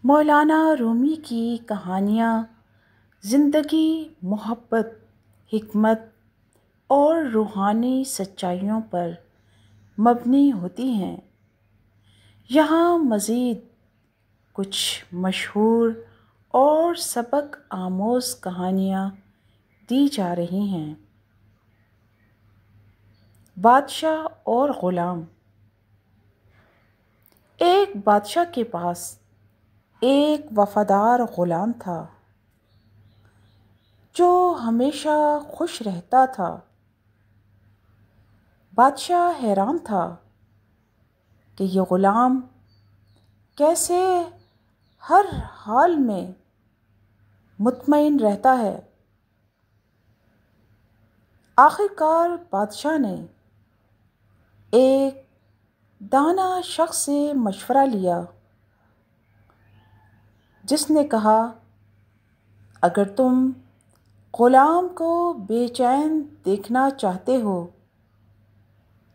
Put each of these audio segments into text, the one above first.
مولانا رومی کی کہانیاں زندگی، محبت، حکمت اور روحانی سچائیوں پر مبنی ہوتی ہیں۔ یہاں مزید کچھ مشہور اور سبق آموز کہانیاں دی جا رہی ہیں۔ بادشاہ اور غلام۔ ایک بادشاہ کے پاس ایک وفادار غلام تھا جو ہمیشہ خوش رہتا تھا۔ بادشاہ حیران تھا کہ یہ غلام کیسے ہر حال میں مطمئن رہتا ہے۔ آخر کار بادشاہ نے ایک دانا شخص سے مشورہ لیا، جس نے کہا، اگر تم غلام کو بے چین دیکھنا چاہتے ہو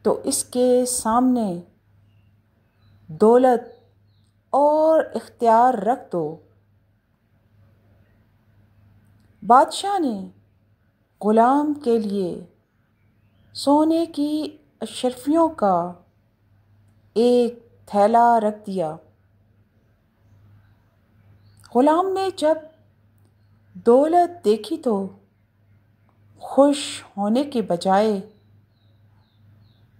تو اس کے سامنے دولت اور اختیار رکھ دو۔ بادشاہ نے غلام کے لیے سونے کی اشرفیوں کا ایک تھیلا رکھ دیا۔ غلام نے جب دولت دیکھی تو خوش ہونے کے بجائے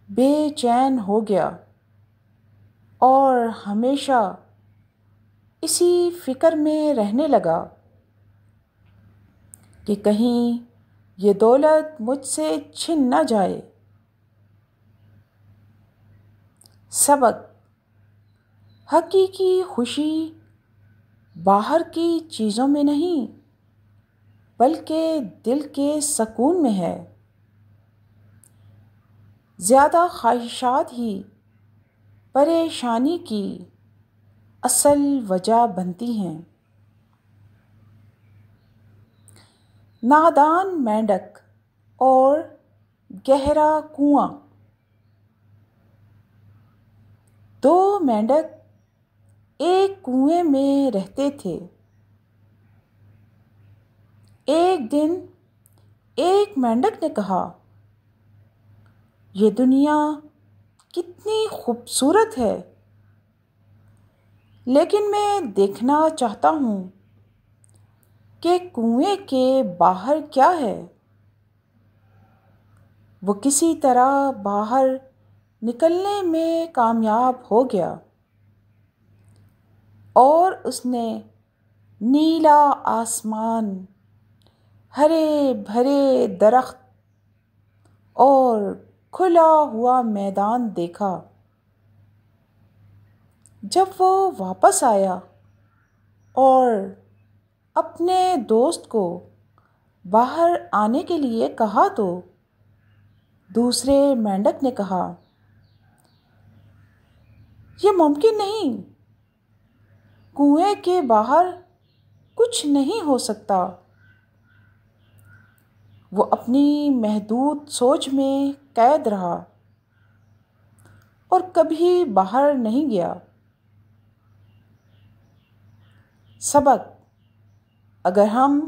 بے چین ہو گیا اور ہمیشہ اسی فکر میں رہنے لگا کہ کہیں یہ دولت مجھ سے چھن نہ جائے۔ سبق: حقیقی خوشی باہر کی چیزوں میں نہیں بلکہ دل کے سکون میں ہے۔ زیادہ خواہشات ہی پریشانی کی اصل وجہ بنتی ہیں۔ نادان مینڈک اور گہرا کنواں۔ دو مینڈک ایک کنویں میں رہتے تھے۔ ایک دن ایک مینڈک نے کہا، یہ دنیا کتنی خوبصورت ہے، لیکن میں دیکھنا چاہتا ہوں کہ کنویں کے باہر کیا ہے۔ وہ کسی طرح باہر نکلنے میں کامیاب ہو گیا اور اس نے نیلا آسمان، ہرے بھرے درخت اور کھلا ہوا میدان دیکھا۔ جب وہ واپس آیا اور اپنے دوست کو باہر آنے کے لیے کہا تو دوسرے مینڈک نے کہا، یہ ممکن نہیں، کنویں کے باہر کچھ نہیں ہو سکتا۔ وہ اپنی محدود سوچ میں قید رہا اور کبھی باہر نہیں گیا۔ سبق: اگر ہم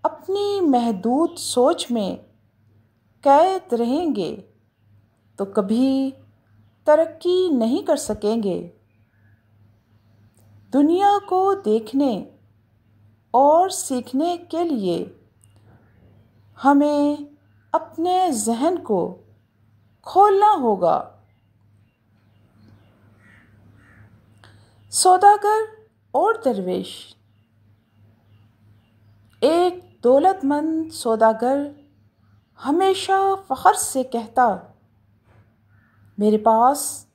اپنی محدود سوچ میں قید رہیں گے تو کبھی ترقی نہیں کر سکیں گے۔ دنیا کو دیکھنے اور سیکھنے کے لیے ہمیں اپنے ذہن کو کھولنا ہوگا۔ سوداگر اور درویش۔ ایک دولت مند سوداگر ہمیشہ فخر سے کہتا، میرے پاس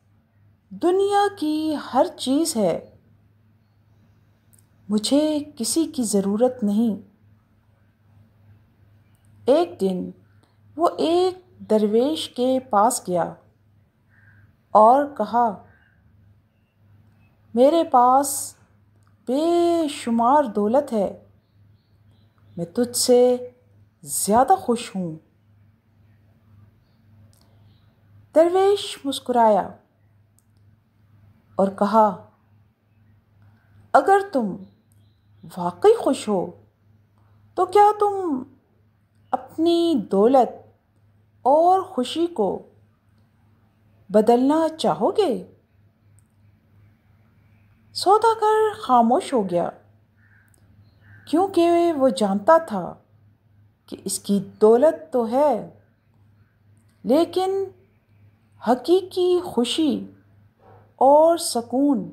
دنیا کی ہر چیز ہے، مجھے کسی کی ضرورت نہیں۔ ایک دن وہ ایک درویش کے پاس گیا اور کہا، میرے پاس بے شمار دولت ہے، میں تجھ سے زیادہ خوش ہوں۔ درویش مسکرایا اور کہا، اگر تم واقعی خوش ہو تو کیا تم اپنی دولت اور خوشی کو بدلنا چاہو گے؟ سوداگر خاموش ہو گیا کیونکہ وہ جانتا تھا کہ اس کی دولت تو ہے لیکن حقیقی خوشی اور سکون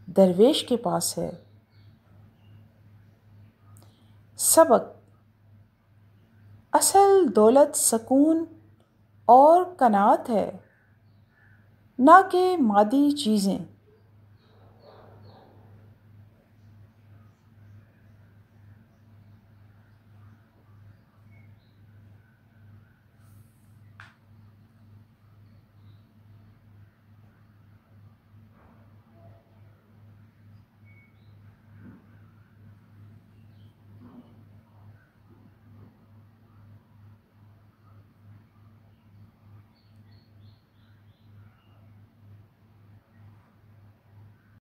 درویش کے پاس ہے۔ سبق: اصل دولت سکون اور قناعت ہے، نہ کہ مادی چیزیں۔